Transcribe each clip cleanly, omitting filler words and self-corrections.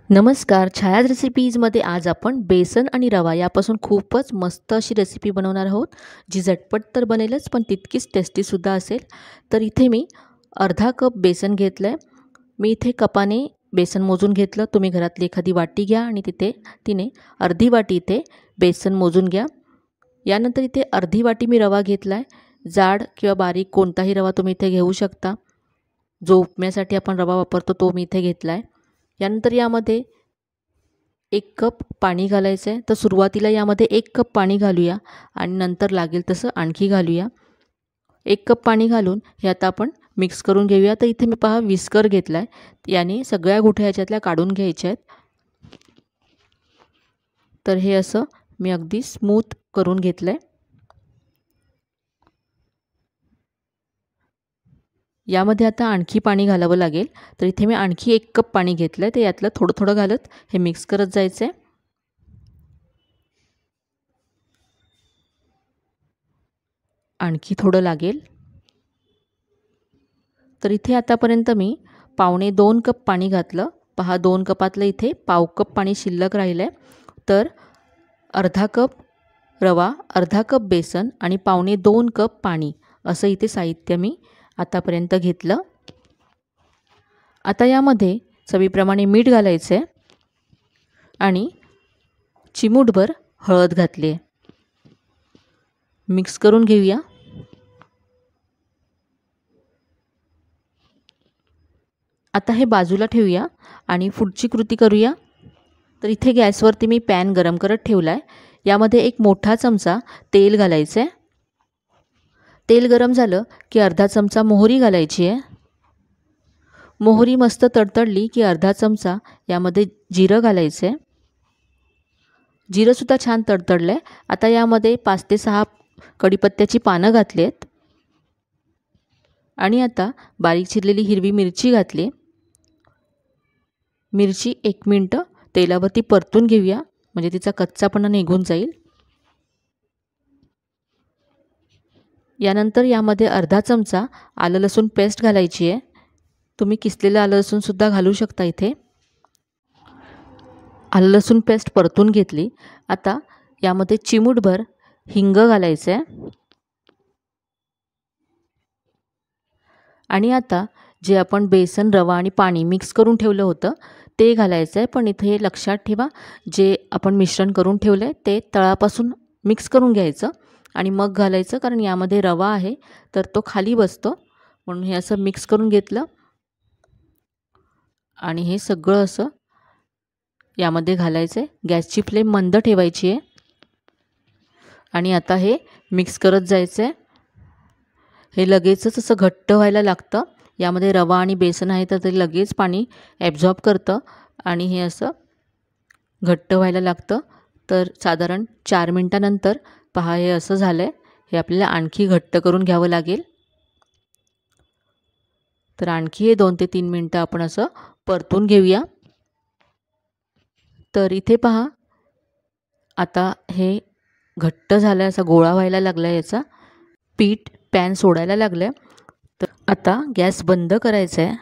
नमस्कार. छायाज रेसिपीजमध्ये आज आपण बेसन आणि रवा यापासून खूपच मस्त अशी रेसिपी बनवणार आहोत, जी झटपट तर बनेलच पण तितकीच टेस्टीसुद्धा असेल. तर इथे मी अर्धा कप बेसन घेतलं आहे. मी इथे कपाने बेसन मोजून घेतलं. तुम्ही घरातली एखादी वाटी घ्या आणि तिने अर्धी वाटी इथे बेसन मोजून घ्या. यानंतर इथे अर्धी वाटी मी रवा घेतला आहे. जाड किंवा बारीक कोणताही रवा तुम्ही इथे घेऊ शकता. जो उपम्यासाठी आपण रवा वापरतो तो मी इथे घेतला आहे. यानंतर यामध्ये 1 कप पाणी घालायचं आहे. तर सुरुवातीला यामध्ये 1 कप पाणी घालूया आणि नंतर लागेल तसं आणखी घालूया. 1 कप पाणी घालून हे आता आपण मिक्स करून घेऊया. तर इथे मी पहा विस्कर घेतला आहे. याने सगळ्या गुठळ्या याच्यातल्या काढून घ्यायच्या आहेत. तर हे असं मी अगदी स्मूथ करून घेतलं आहे. यामध्ये आता आणखी पाणी घालावं लागेल. तर इथे मी आणखी 1 कप पाणी घेतलं आहे. तर यातलं थोडं थोडं घालत हे मिक्स करत जायचं आहे. आणखी थोडं लागेल. तर इथे आतापर्यंत मी पावणे 2 कप पाणी घातलं. पहा 2 कपातलं इथे पाव कप पाणी शिल्लक राहिलं आहे. तर अर्धा कप रवा, अर्धा कप बेसन आणि पावणे 2 कप पाणी असं इथे साहित्य मी आतापर्यंत घेतलं. आता यामध्ये चवीप्रमाणे मीठ घालायचं आहे आणि चिमूटभर हळद घातली आहे. मिक्स करून घेऊया. आता हे बाजूला ठेवूया आणि पुढची कृती करूया. तर इथे गॅसवरती मी पॅन गरम करत ठेवला आहे. यामध्ये एक मोठा चमचा तेल घालायचं आहे. तेल गरम झालं की अर्धा चमचा मोहरी घालायची आहे. मोहरी मस्त तडतडली की अर्धा चमचा यामध्ये जिरं घालायचं आहे. जिरंसुद्धा छान तडतडलं आहे. आता यामध्ये 5 ते 6 कढीपत्त्याची पानं घातली आहेत आणि आता बारीक चिरलेली हिरवी मिरची घातली. मिरची 1 मिनिट तेलावरती परतून घेऊया म्हणजे तिचा कच्चापणा निघून जाईल. यानंतर यामध्ये अर्धा चमचा आलं लसूण पेस्ट घालायची आहे. तुम्ही किसलेलं आलं लसूणसुद्धा घालू शकता इथे. आलं लसूण पेस्ट परतून घेतली. आता यामध्ये चिमूटभर हिंग घालायचं आहे आणि आता जे आपण बेसन, रवा आणि पाणी मिक्स करून ठेवलं होतं ते घालायचं आहे. पण इथे लक्षात ठेवा, जे आपण मिश्रण करून ठेवलं आहे ते तळापासून मिक्स करून घ्यायचं आणि मग घालायचं, कारण यामध्ये रवा आहे तर तो खाली बसतो. म्हणून हे असं मिक्स करून घेतलं आणि हे सगळं असं यामध्ये घालायचं आहे. गॅसची फ्लेम मंद ठेवायची आहे आणि आता हे मिक्स करत जायचं आहे. हे लगेचच असं घट्ट व्हायला लागतं. यामध्ये रवा आणि बेसन आहे तर ते लगेच पाणी ॲब्झॉर्ब करतं आणि हे असं घट्ट व्हायला लागतं. तर साधारण 4 मिनटानंतर पहा हे असं झालं आहे. हे आपल्याला आणखी घट्ट करून घ्यावं लागेल. तर आणखी हे 2 ते 3 मिनटं आपण असं परतून घेऊया. तर इथे पहा आता हे घट्ट झालं आहे, असा गोळा व्हायला लागला आहे. याचा पीठ पॅन सोडायला लागलं आहे. तर आता गॅस बंद करायचा आहे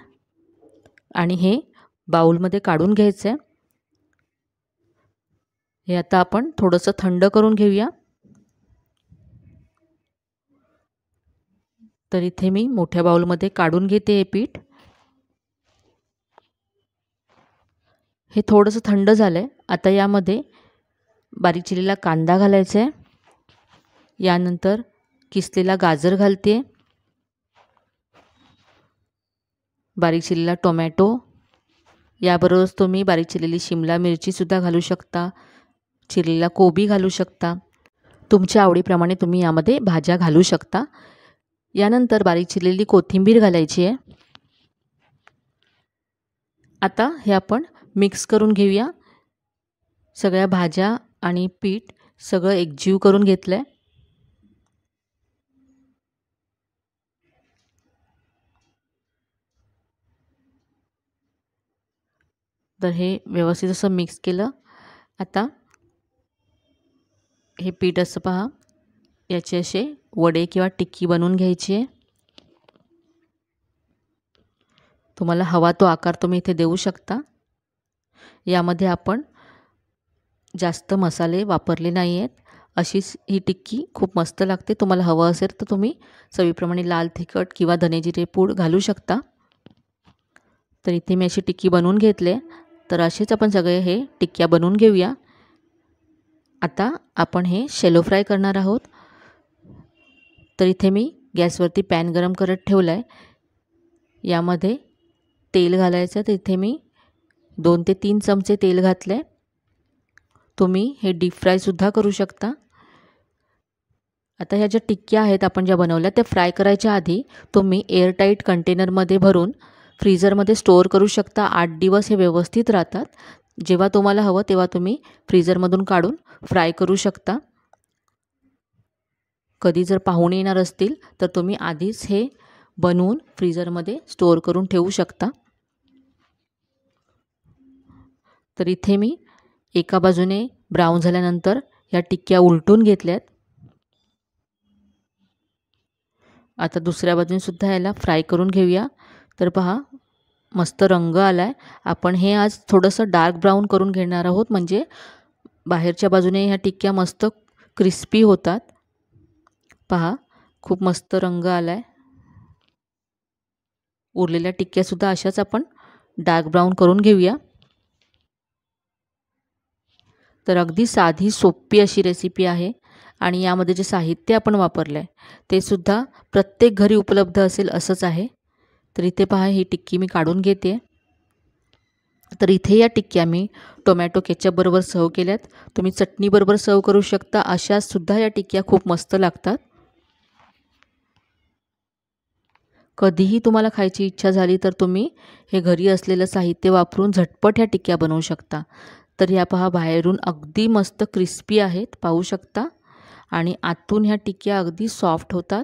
आणि हे बाउलमध्ये काढून घ्यायचं आहे. हे आता आपण थोडंसं थंड करून घेऊया. तर इथे मी मोठ्या बाउलमध्ये काढून घेते हे पीठ. हे थोडंसं थंड झालं आहे. आता यामध्ये बारीक चिरलेला कांदा घालायचा आहे. यानंतर किसलेला गाजर घालते, बारीक चिरलेला टोमॅटो, याबरोबरच तुम्ही बारीक चिरलेली शिमला मिरचीसुद्धा घालू शकता, चिरलेला कोबी घालू शकता. तुमच्या आवडीप्रमाणे तुम्ही यामध्ये भाज्या घालू शकता. यानंतर बारीक चिरलेली कोथिंबीर घालायची आहे. आता हे आपण मिक्स करून घेऊया. सगळ्या भाज्या आणि पीठ सगळं एकजीव करून घेतलं आहे. तर हे व्यवस्थित असं मिक्स केलं. आता हे पीठ असं पहा, याचे असे वडे किंवा टिक्की बनवून घ्यायची आहे. तुम्हाला हवा तो आकार तुम्ही इथे देऊ शकता. यामध्ये आपण जास्त मसाले वापरले नाही आहेत. अशीच ही टिक्की खूप मस्त लागते. तुम्हाला हवं असेल तर तुम्ही चवीप्रमाणे लाल तिखट किंवा धने जिरे पूड घालू शकता. तर इथे मी अशी टिक्की बनवून घेतले. तर असेच आपण सगळे हे टिक्क्या बनवून घेऊया. आता आपण हे शॅलो फ्राय करणार आहोत. तर इथे मी गॅसवरती पॅन गरम करत ठेवला आहे. यामध्ये तेल घालायचं. तर इथे मी 2 ते 3 चमचे तेल घातले. तुम्ही हे डीप फ्रायसुद्धा करू शकता. आता ह्या ज्या टिक्क्या आहेत आपण ज्या बनवल्या त्या फ्राय करायच्या आधी तुम्ही एअरटाईट कंटेनरमध्ये भरून फ्रीझरमध्ये स्टोअर करू शकता. 8 दिवस हे व्यवस्थित राहतात. जेव्हा तुम्हाला हवं तेव्हा तुम्ही फ्रीझरमधून काढून फ्राय करू शकता. कधी जर पाहुणे येणार असतील तर तुम्ही आधीच हे बनवून फ्रीझरमध्ये स्टोअर करून ठेवू शकता. तर इथे मी एका बाजूने ब्राऊन झाल्यानंतर या टिक्क्या उलटून घेतल्यात. आता दुसऱ्या बाजूने सुद्धा याला फ्राय करून घेऊया. तर पहा मस्त रंग आला आहे. आपण हे आज थोडंसं डार्क ब्राऊन करून घेणार आहोत, म्हणजे बाहेरच्या बाजूने ह्या टिक्क्या मस्त क्रिस्पी होतात. पहा खूप मस्त रंग आला आहे. उरलेल्या टिक्क्यासुद्धा अशाच आपण डार्क ब्राऊन करून घेऊया. तर अगदी साधी सोपी अशी रेसिपी आहे आणि यामध्ये जे साहित्य आपण वापरलं आहे ते सुद्धा प्रत्येक घरी उपलब्ध असेल असंच आहे. तर इथे पहा ही टिक्की मी काढून घेते. तर इथे या टिक्क्या मी टोमॅटो केचपबरोबर सर्व केल्यात. तुम्ही चटणीबरोबर सर्व करू शकता. अशासुद्धा या टिक्क्या खूप मस्त लागतात. कधीही तुम्हाला खायची इच्छा झाली तर तुम्ही हे घरी असलेलं साहित्य वापरून झटपट ह्या टिक्क्या बनवू शकता. तर ह्या पहा बाहेरून अगदी मस्त क्रिस्पी आहेत, पाहू शकता, आणि आतून ह्या टिक्क्या अगदी सॉफ्ट होतात.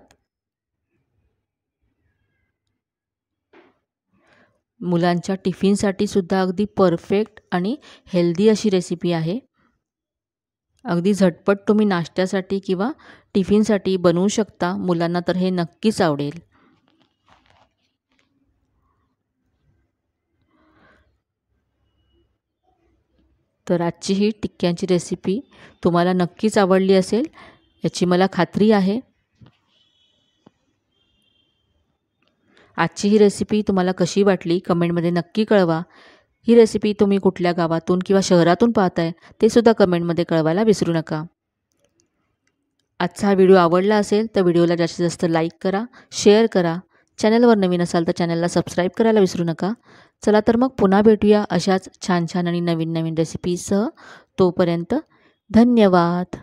मुलांच्या टिफिनसाठी सुद्धा अगदी परफेक्ट आणि हेल्दी अशी रेसिपी आहे. अगदी झटपट तुम्ही नाश्त्यासाठी किंवा टिफिनसाठी बनवू शकता. मुलांना तर हे नक्कीच आवडेल. तर आजची ही टिक्क्यांची रेसिपी तुम्हाला नक्कीच आवडली असेल याची मला खात्री आहे. आजची ही रेसिपी तुम्हाला कशी वाटली कमेंटमध्ये नक्की कळवा. ही रेसिपी तुम्ही कुठल्या गावातून किंवा शहरातून पाहताय ते सुद्धा कमेंटमध्ये कळवायला विसरू नका. आजचा हा व्हिडिओ आवडला असेल तर व्हिडिओला जास्तीत जास्त लाईक करा, शेअर करा. चॅनलवर नवीन असाल तर चॅनलला सबस्क्राईब करायला विसरू नका. चला तर मग पुन्हा भेटूया अशाच छान छान आणि नवीन नवीन रेसिपीसह. तोपर्यंत धन्यवाद.